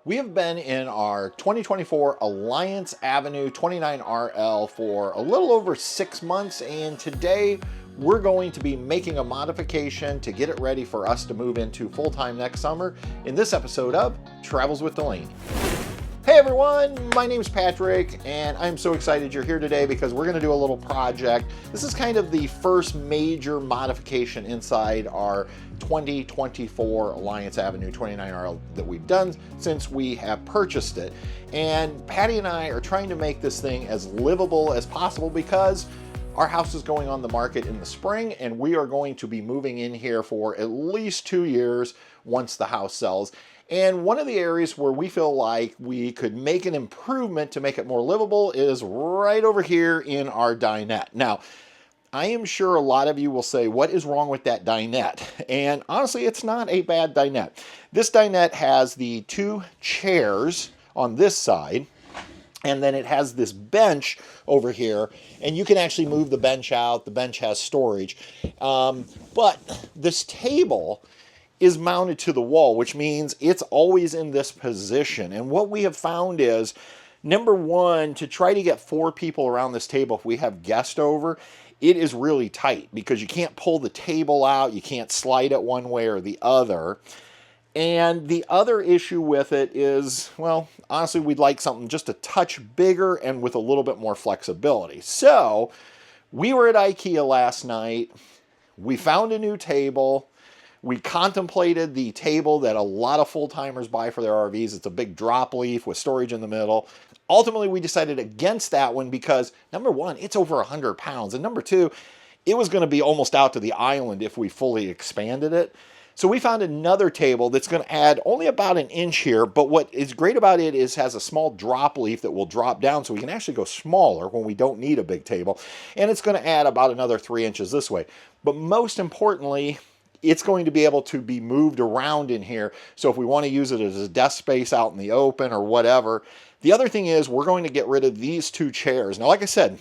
We have been in our 2024 Alliance Avenue 29RL for a little over 6 months, and today we're going to be making a modification to get it ready for us to move into full-time next summer in this episode of Travels with Delaney. Hey everyone, my name's Patrick, and I'm so excited you're here today because we're going to do a little project. This is kind of the first major modification inside our 2024 Alliance Avenue 29RL that we've done since we have purchased it. And Patty and I are trying to make this thing as livable as possible because our house is going on the market in the spring, and we are going to be moving in here for at least 2 years once the house sells. And one of the areas where we feel like we could make an improvement to make it more livable is right over here in our dinette. Now, I am sure a lot of you will say, what is wrong with that dinette? And honestly, it's not a bad dinette. This dinette has the 2 chairs on this side, and then it has this bench over here, and you can actually move the bench out. The bench has storage. But this table is mounted to the wall, which means it's always in this position. And what we have found is, number one, to try to get 4 people around this table if we have guests over, it is really tight because you can't pull the table out, you can't slide it one way or the other. And the other issue with it is, well, honestly, we'd like something just a touch bigger and with a little bit more flexibility. So we were at IKEA last night. We found a new table. We contemplated the table that a lot of full-timers buy for their RVs. It's a big drop leaf with storage in the middle. Ultimately, we decided against that one because, number one, it's over 100 pounds. And number two, it was going to be almost out to the island if we fully expanded it. So we found another table that's going to add only about an inch here. But what is great about it is has a small drop leaf that will drop down so we can actually go smaller when we don't need a big table. And it's going to add about another 3 inches this way. But most importantly, it's going to be able to be moved around in here. So if we want to use it as a desk space out in the open or whatever. The other thing is we're going to get rid of these 2 chairs. Now, like I said,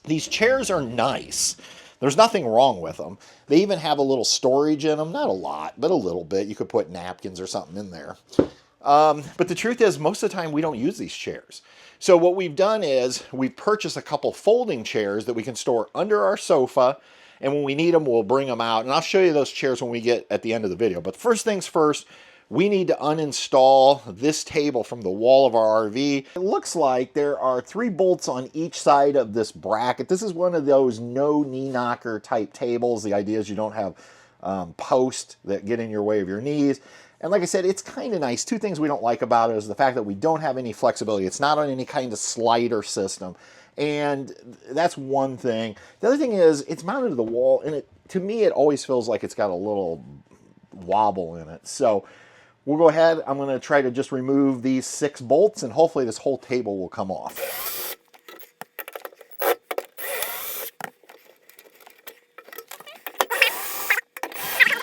these chairs are nice. There's nothing wrong with them. They even have a little storage in them. Not a lot, but a little bit. You could put napkins or something in there. But the truth is, most of the time we don't use these chairs. So what we've done is we've purchased a couple folding chairs that we can store under our sofa. And when we need them, we'll bring them out. And I'll show you those chairs when we get at the end of the video. But first things first, we need to uninstall this table from the wall of our RV. It looks like there are 3 bolts on each side of this bracket. This is one of those no knee knocker type tables. The idea is you don't have posts that get in your way of your knees. And like I said, it's kind of nice. 2 things we don't like about it is the fact that we don't have any flexibility. It's not on any kind of slider system. And that's one thing. The other thing is it's mounted to the wall, and to me it always feels like it's got a little wobble in it. So we'll go ahead. I'm going to try to just remove these 6 bolts, and hopefully this whole table will come off.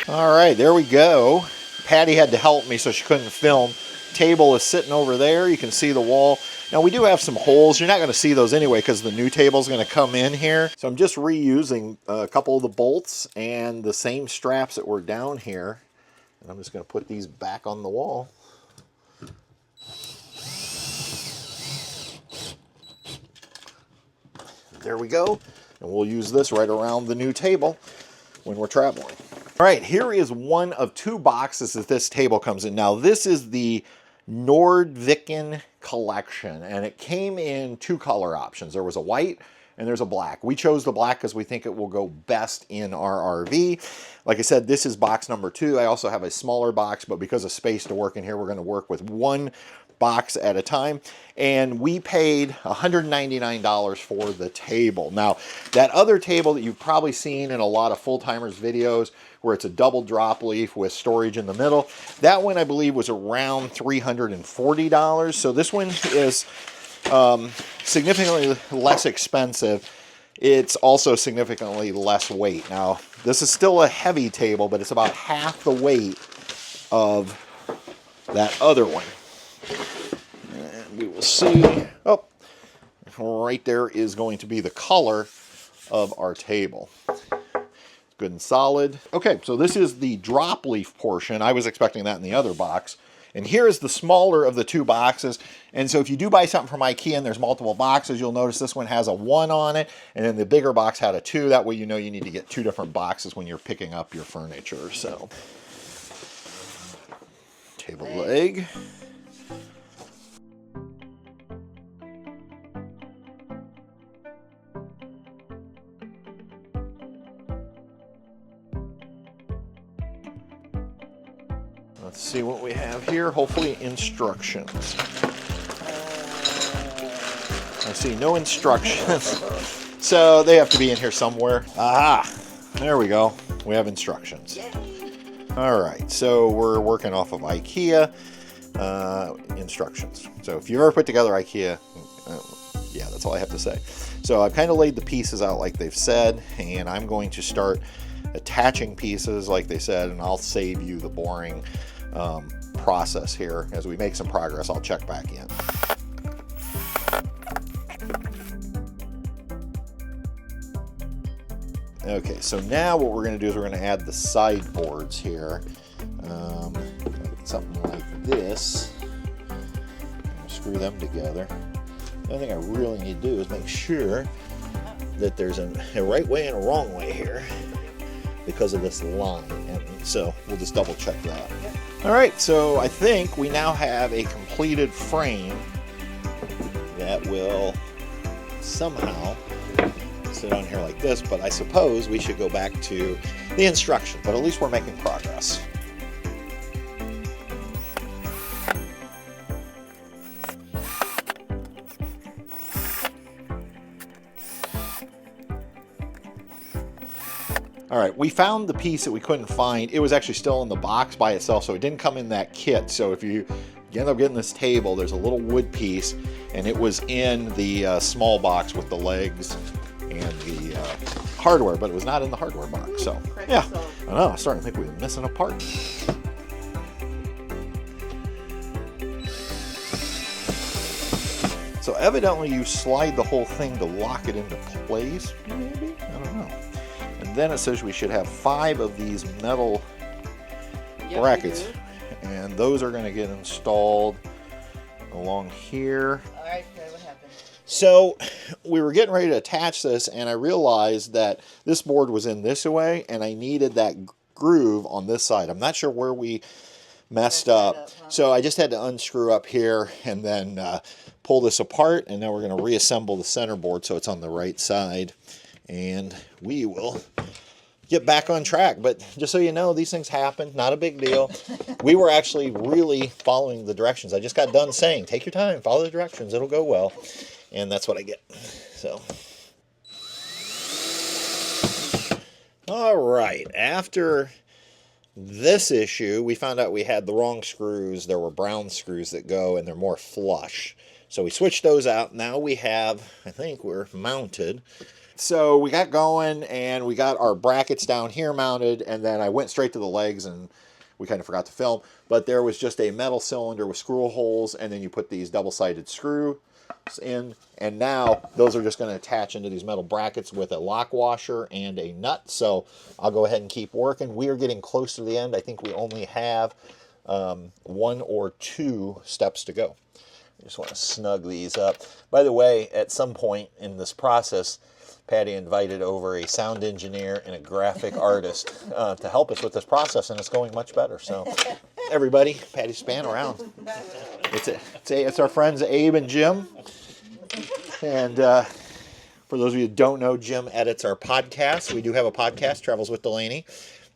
All right, there we go. Patty had to help me so she couldn't film. Table is sitting over there. You can see the wall. Now we do have some holes. You're not going to see those anyway because the new table is going to come in here. So I'm just reusing a couple of the bolts and the same straps that were down here. And I'm just going to put these back on the wall. There we go. And we'll use this right around the new table when we're traveling. All right, here is one of 2 boxes that this table comes in. Now this is the Nordviken collection, and it came in 2 color options. There was a white and there's a black. We chose the black because we think it will go best in our RV. Like I said, this is box number 2. I also have a smaller box, but because of space to work in here, we're going to work with 1 box at a time. And we paid $199 for the table. Now, that other table that you've probably seen in a lot of full-timers videos where it's a double drop leaf with storage in the middle, that one I believe was around $340. So this one is significantly less expensive. It's also significantly less weight. Now, this is still a heavy table, but it's about half the weight of that other one. And we will see. Oh, right there is going to be the color of our table. Good and solid. Okay, so this is the drop leaf portion. I was expecting that in the other box. And here is the smaller of the two boxes. And so if you do buy something from IKEA and there's multiple boxes, you'll notice this one has a 1 on it, and then the bigger box had a 2. That way you know you need to get 2 different boxes when you're picking up your furniture. So, table leg. Let's see what we have here. Hopefully instructions. I see no instructions. So they have to be in here somewhere. Aha! There we go. We have instructions. All right, so we're working off of IKEA instructions. So if you've ever put together IKEA, yeah, that's all I have to say. So I've kind of laid the pieces out like they've said, and I'm going to start attaching pieces like they said, and I'll save you the boring process here. As we make some progress, I'll check back in. Okay, so now what we're going to do is we're going to add the sideboards here. Something like this. Screw them together. The only thing I really need to do is make sure that there's a right way and a wrong way here because of this line. And so we'll just double check that. All right, so I think we now have a completed frame that will somehow sit on here like this, but I suppose we should go back to the instruction, but at least we're making progress. All right, we found the piece that we couldn't find. It was actually still in the box by itself, so it didn't come in that kit. So if you end up getting this table, there's a little wood piece, and it was in the small box with the legs and the hardware, but it was not in the hardware box. So yeah, I know, I'm starting to think we were missing a part. So evidently you slide the whole thing to lock it into place, maybe? I don't know. And then it says we should have 5 of these metal brackets, and those are going to get installed along here. All right, so what happened? So we were getting ready to attach this, and I realized that this board was in this way, and I needed that groove on this side. I'm not sure where we messed up, so I just had to unscrew up here and then pull this apart, and now we're going to reassemble the center board so it's on the right side, and we will get back on track. But just so you know, these things happen, not a big deal. We were actually really following the directions. I just got done saying, take your time, follow the directions, it'll go well. And that's what I get. So, all right, after this issue, we found out we had the wrong screws. There were brown screws that go, and they're more flush. So we switched those out. Now we have, I think we're mounted. So we got going, and we got our brackets down here mounted, and then I went straight to the legs, and we kind of forgot to film. But there was just a metal cylinder with screw holes, and then you put these double-sided screws in, and now those are just going to attach into these metal brackets with a lock washer and a nut. So I'll go ahead and keep working. We are getting close to the end. I think we only have 1 or 2 steps to go. I just want to snug these up. By the way, at some point in this process, Patty invited over a sound engineer and a graphic artist to help us with this process, and it's going much better. So everybody, Patty span around. It's our friends Abe and Jim. And for those of you who don't know, Jim edits our podcast. We do have a podcast, Travels with Delaney,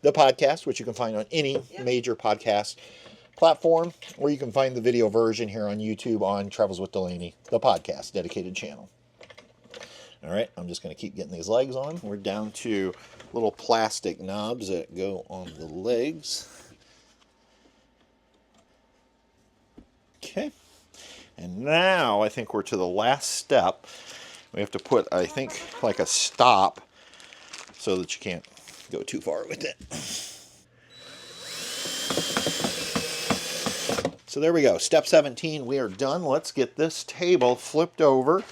the podcast, which you can find on any major podcast platform, or you can find the video version here on YouTube on Travels with Delaney, the podcast, dedicated channel. All right, I'm just going to keep getting these legs on. We're down to little plastic knobs that go on the legs. Okay, and now I think we're to the last step. We have to put, I think, like a stop so that you can't go too far with it. So there we go, step 17, we are done. Let's get this table flipped over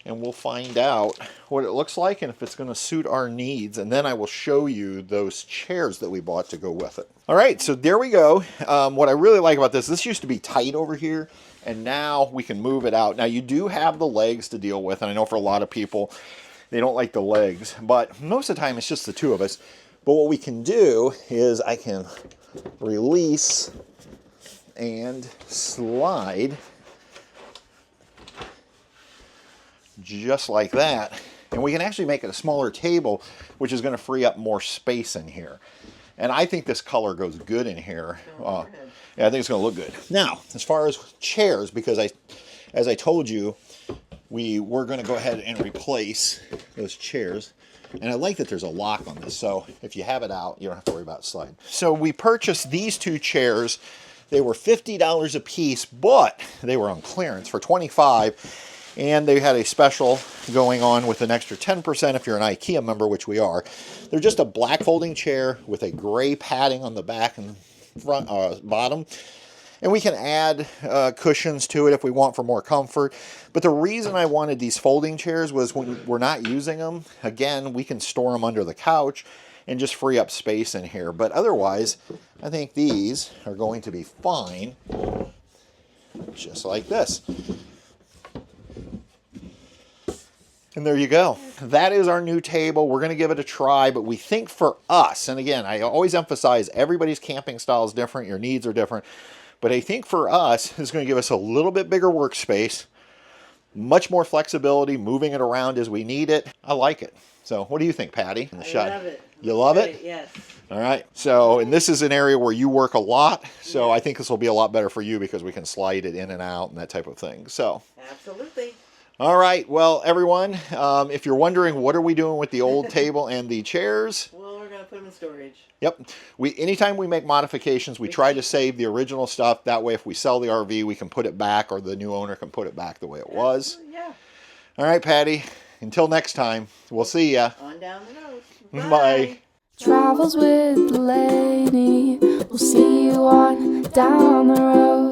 and we'll find out what it looks like and if it's going to suit our needs. And then I will show you those chairs that we bought to go with it. All right, so there we go. What I really like about this used to be tight over here, and now we can move it out. Now you do have the legs to deal with, and I know for a lot of people, they don't like the legs, but most of the time it's just the two of us. But what we can do is I can release and slide just like that. And we can actually make it a smaller table, which is going to free up more space in here. And I think this color goes good in here. Yeah, I think it's going to look good. Now, as far as chairs, because as I told you, we were going to go ahead and replace those chairs. And I like that there's a lock on this, so if you have it out, you don't have to worry about sliding. So we purchased these two chairs. They were $50 a piece, but they were on clearance for $25. And they had a special going on with an extra 10% if you're an IKEA member, which we are. They're just a black folding chair with a gray padding on the back and front, bottom. And we can add cushions to it if we want for more comfort. But the reason I wanted these folding chairs was when we're not using them, again, we can store them under the couch and just free up space in here. But otherwise, I think these are going to be fine, just like this. And there you go. That is our new table. We're going to give it a try, but we think for us, and again, I always emphasize everybody's camping style is different, your needs are different, but I think for us, it's going to give us a little bit bigger workspace, much more flexibility, moving it around as we need it. I like it. So what do you think, Patty? I love it. You love it? Yes. All right. So, and this is an area where you work a lot, so I think this will be a lot better for you because we can slide it in and out and that type of thing. So. Absolutely. All right, well, everyone, if you're wondering what are we doing with the old table and the chairs? Well, we're going to put them in storage. Yep. Anytime we make modifications, we try to save the original stuff. That way, if we sell the RV, we can put it back, or the new owner can put it back the way it was. Yeah. All right, Patty, until next time, we'll see ya. On down the road. Bye. Bye. Travels with Delaney. We'll see you on down the road.